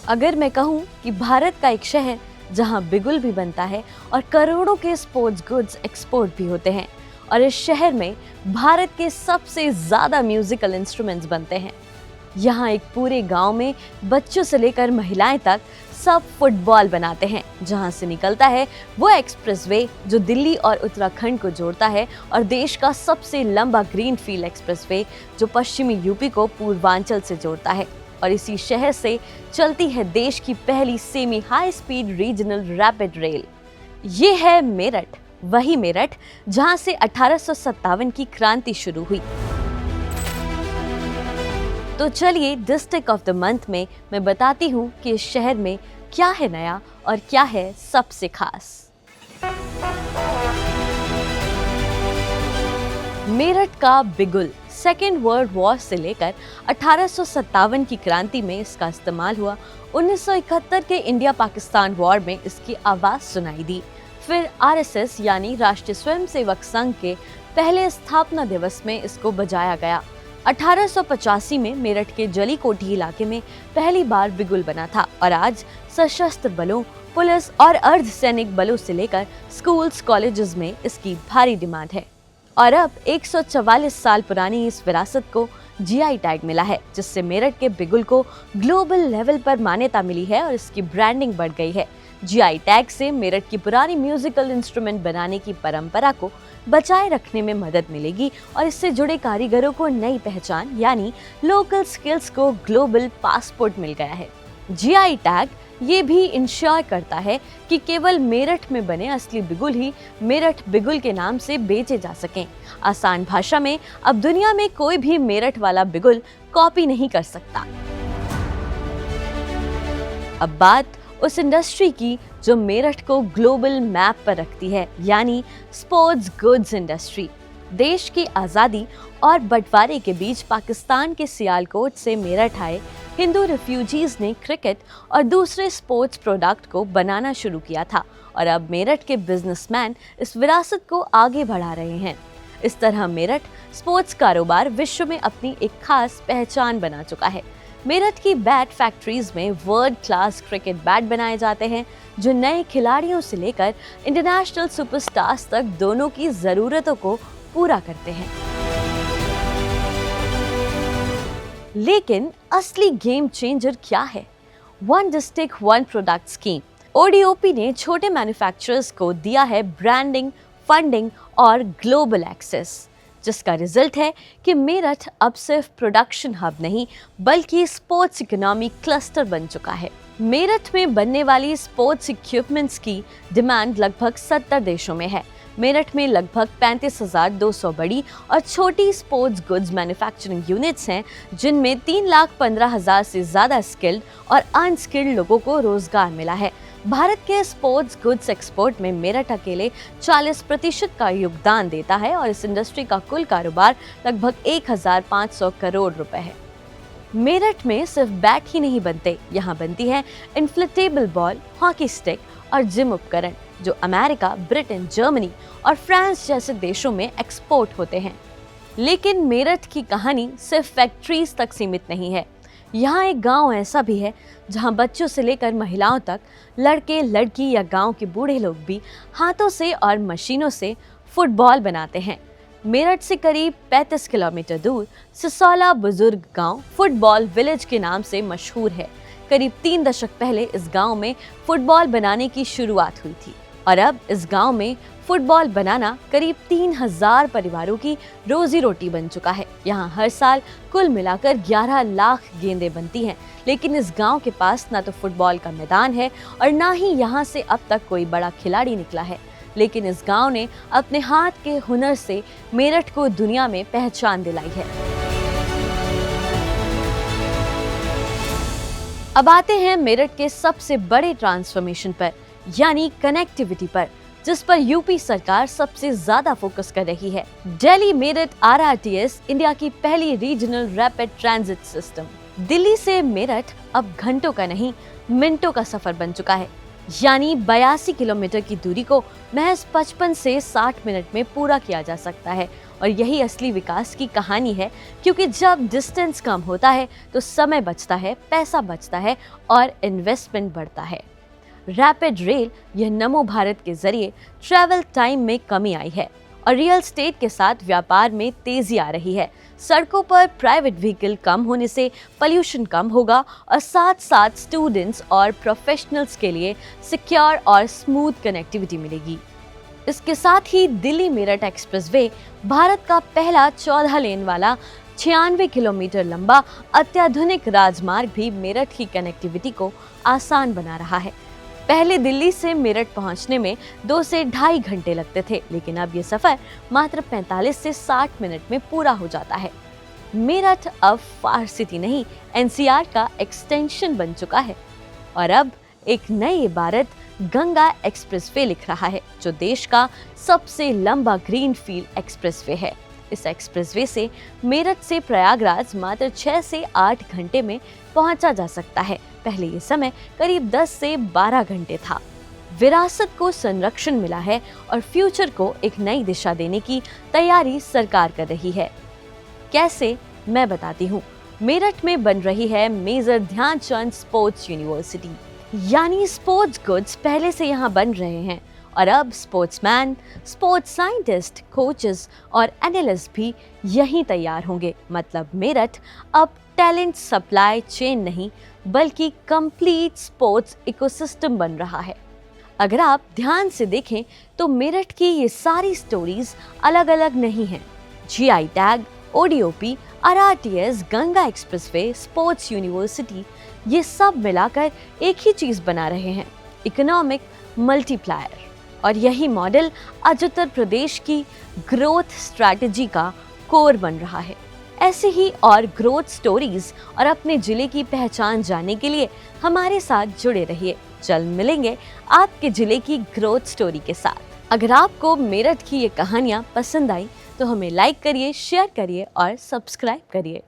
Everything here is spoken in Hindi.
अगर मैं कहूँ कि भारत का एक शहर जहाँ बिगुल भी बनता है और करोड़ों के स्पोर्ट्स गुड्स एक्सपोर्ट भी होते हैं, और इस शहर में भारत के सबसे ज्यादा म्यूजिकल इंस्ट्रूमेंट्स बनते हैं। यहाँ एक पूरे गांव में बच्चों से लेकर महिलाएं तक सब फुटबॉल बनाते हैं। जहाँ से निकलता है वो एक्सप्रेसवे जो दिल्ली और उत्तराखंड को जोड़ता है, और देश का सबसे लंबा ग्रीनफील्ड एक्सप्रेसवे जो पश्चिमी यूपी को पूर्वांचल से जोड़ता है। और इसी शहर से चलती है देश की पहली semi high speed regional rapid rail. ये है मेरठ, वही मेरठ जहां से 1857 की क्रांति शुरू हुई। तो चलिए डिस्ट्रिक्ट ऑफ द मंथ में मैं बताती हूँ कि इस शहर में क्या है नया और क्या है सबसे खास। मेरठ का बिगुल सेकेंड वर्ल्ड वॉर से लेकर 1857 की क्रांति में इसका इस्तेमाल हुआ। 1971 के इंडिया पाकिस्तान वॉर में इसकी आवाज सुनाई दी। फिर आरएसएस यानी राष्ट्रीय स्वयंसेवक संघ के पहले स्थापना दिवस में इसको बजाया गया। 1885 में मेरठ के जली कोठी इलाके में पहली बार बिगुल बना था, और आज सशस्त्र बलों, पुलिस और अर्धसैनिक बलों से लेकर स्कूल्स, कॉलेजेस में इसकी भारी डिमांड है। और अब 144 साल पुरानी इस विरासत को जीआई टैग मिला है, जिससे मेरठ के बिगुल को ग्लोबल लेवल पर मान्यता मिली है और इसकी ब्रांडिंग बढ़ गई है। जीआई टैग से मेरठ की पुरानी म्यूजिकल इंस्ट्रूमेंट बनाने की परंपरा को बचाए रखने में मदद मिलेगी, और इससे जुड़े कारीगरों को नई पहचान यानी लोकल स्किल्स को ग्लोबल पासपोर्ट मिल गया है। जीआई टैग ये भी इंश्योर करता है कि केवल मेरठ में बने असली बिगुल ही मेरठ बिगुल के नाम से बेचे जा सकें। आसान भाषा में अब दुनिया में कोई भी मेरठ वाला बिगुल कॉपी नहीं कर सकता। अब बात उस इंडस्ट्री की जो मेरठ को ग्लोबल मैप पर रखती है, यानी स्पोर्ट्स गुड्स इंडस्ट्री। देश की आज़ादी और बंटवारे के बीच पाकिस्तान के सियालकोट से मेरठ आए हिंदू रिफ्यूजीज ने क्रिकेट और दूसरे स्पोर्ट्स प्रोडक्ट को बनाना शुरू किया था, और अब मेरठ के बिजनेसमैन इस विरासत को आगे बढ़ा रहे हैं। इस तरह मेरठ स्पोर्ट्स कारोबार विश्व में अपनी एक खास पहचान बना चुका है। मेरठ की बैट फैक्ट्रीज में वर्ल्ड क्लास क्रिकेट बैट बनाए जाते हैं, जो नए खिलाड़ियों से लेकर इंटरनेशनल सुपरस्टार्स तक दोनों की जरूरतों को पूरा करते हैं। लेकिन असली गेम चेंजर क्या है? One district one product scheme ODOP ने छोटे मैन्युफैक्चरर्स को दिया है ब्रांडिंग, फंडिंग और ग्लोबल एक्सेस, जिसका रिजल्ट है कि मेरठ अब सिर्फ प्रोडक्शन हब नहीं बल्कि स्पोर्ट्स इकोनॉमी क्लस्टर बन चुका है। मेरठ में बनने वाली स्पोर्ट्स इक्विपमेंट्स की डिमांड लगभग 70 देशों में है। मेरठ में लगभग 35,200 बड़ी और छोटी स्पोर्ट्स गुड्स मैन्युफैक्चरिंग यूनिट्स हैं, जिनमें 3,15,000 से ज़्यादा स्किल्ड और अनस्किल्ड लोगों को रोजगार मिला है। भारत के स्पोर्ट्स गुड्स एक्सपोर्ट में मेरठ अकेले 40% का योगदान देता है, और इस इंडस्ट्री का कुल कारोबार लगभग 1,500 करोड़ रुपए है। मेरठ में सिर्फ बैट ही नहीं बनते, यहाँ बनती है इन्फ्लेटेबल बॉल, हॉकी स्टिक और जिम उपकरण, जो अमेरिका, ब्रिटेन, जर्मनी और फ्रांस जैसे देशों में एक्सपोर्ट होते हैं। लेकिन मेरठ की कहानी सिर्फ फैक्ट्रीज तक सीमित नहीं है। यहाँ एक गांव ऐसा भी है जहाँ बच्चों से लेकर महिलाओं तक, लड़के, लड़की या गांव के बूढ़े लोग भी हाथों से और मशीनों से फुटबॉल बनाते हैं। मेरठ से करीब 35 किलोमीटर दूर सिसौला बुजुर्ग गांव फुटबॉल विलेज के नाम से मशहूर है। करीब 3 दशक पहले इस गांव में फुटबॉल बनाने की शुरुआत हुई थी, और अब इस गांव में फुटबॉल बनाना करीब 3,000 परिवारों की रोजी रोटी बन चुका है। यहाँ हर साल कुल मिलाकर 11 लाख गेंदें बनती हैं, लेकिन इस गांव के पास ना तो फुटबॉल का मैदान है और ना ही यहाँ से अब तक कोई बड़ा खिलाड़ी निकला है। लेकिन इस गांव ने अपने हाथ के हुनर से मेरठ को दुनिया में पहचान दिलाई है। अब आते हैं मेरठ के सबसे बड़े ट्रांसफॉर्मेशन पर, यानी कनेक्टिविटी पर, जिस पर यूपी सरकार सबसे ज्यादा फोकस कर रही है। दिल्ली मेरठ आरआरटीएस इंडिया की पहली regional rapid transit system. Delhi से मेरठ अब घंटों का नहीं, मिनटों का सफर बन चुका है, यानी 82 किलोमीटर की दूरी को महज 55 से 60 मिनट में पूरा किया जा सकता है। और यही असली विकास की कहानी है, क्योंकि जब डिस्टेंस कम होता है तो समय बचता है, पैसा बचता है और इन्वेस्टमेंट बढ़ता है। रैपिड रेल यह नमो भारत के जरिए ट्रैवल टाइम में कमी आई है और रियल एस्टेट के साथ व्यापार में तेजी आ रही है। सड़कों पर प्राइवेट व्हीकल कम होने से पोल्यूशन कम होगा और साथ साथ स्टूडेंट्स और प्रोफेशनल्स के लिए सिक्योर और स्मूथ कनेक्टिविटी मिलेगी। इसके साथ ही दिल्ली मेरठ एक्सप्रेसवे भारत का पहला 14 लेन वाला 96 किलोमीटर लंबा अत्याधुनिक राजमार्ग भी मेरठ की कनेक्टिविटी को आसान बना रहा है। पहले दिल्ली से मेरठ पहुंचने में 2 से ढाई घंटे लगते थे, लेकिन अब ये सफर मात्र 45 से 60 मिनट में पूरा हो जाता है। मेरठ अब फार सिटी नहीं, एनसीआर का एक्सटेंशन बन चुका है और अब एक नई इबारत गंगा एक्सप्रेसवे लिख रहा है, जो देश का सबसे लंबा ग्रीनफील्ड एक्सप्रेसवे है। इस एक्सप्रेसवे से मेरठ से प्रयागराज मात्र 6 से 8 घंटे में पहुंचा जा सकता है। पहले ये समय करीब 10 से 12 घंटे था। विरासत को संरक्षण मिला है और फ्यूचर को एक नई दिशा देने की तैयारी सरकार कर रही है। कैसे, मैं बताती हूँ। मेरठ में बन रही है मेजर ध्यानचंद स्पोर्ट्स यूनिवर्सिटी, यानी स्पोर्ट्स गुड्स पहले से यहाँ बन रहे हैं और अब स्पोर्ट्समैन, स्पोर्ट्स साइंटिस्ट, कोचेस और एनालिस्ट भी यहीं तैयार होंगे। मतलब मेरठ अब टैलेंट सप्लाई चेन नहीं, बल्कि कंप्लीट स्पोर्ट्स इकोसिस्टम बन रहा है। अगर आप ध्यान से देखें तो मेरठ की ये सारी स्टोरीज अलग अलग नहीं हैं। GI tag, ODOP, RRTS, Ganga expressway, sports university, ये सब मिलाकर एक ही चीज बना रहे हैं, इकोनॉमिक मल्टीप्लायर। और यही मॉडल आज उत्तर प्रदेश की ग्रोथ स्ट्रैटेजी का कोर बन रहा है। ऐसे ही और ग्रोथ स्टोरीज और अपने जिले की पहचान जानने के लिए हमारे साथ जुड़े रहिए। जल्द मिलेंगे आपके जिले की ग्रोथ स्टोरी के साथ। अगर आपको मेरठ की ये कहानियाँ पसंद आई तो हमें लाइक करिए, शेयर करिए और सब्सक्राइब करिए।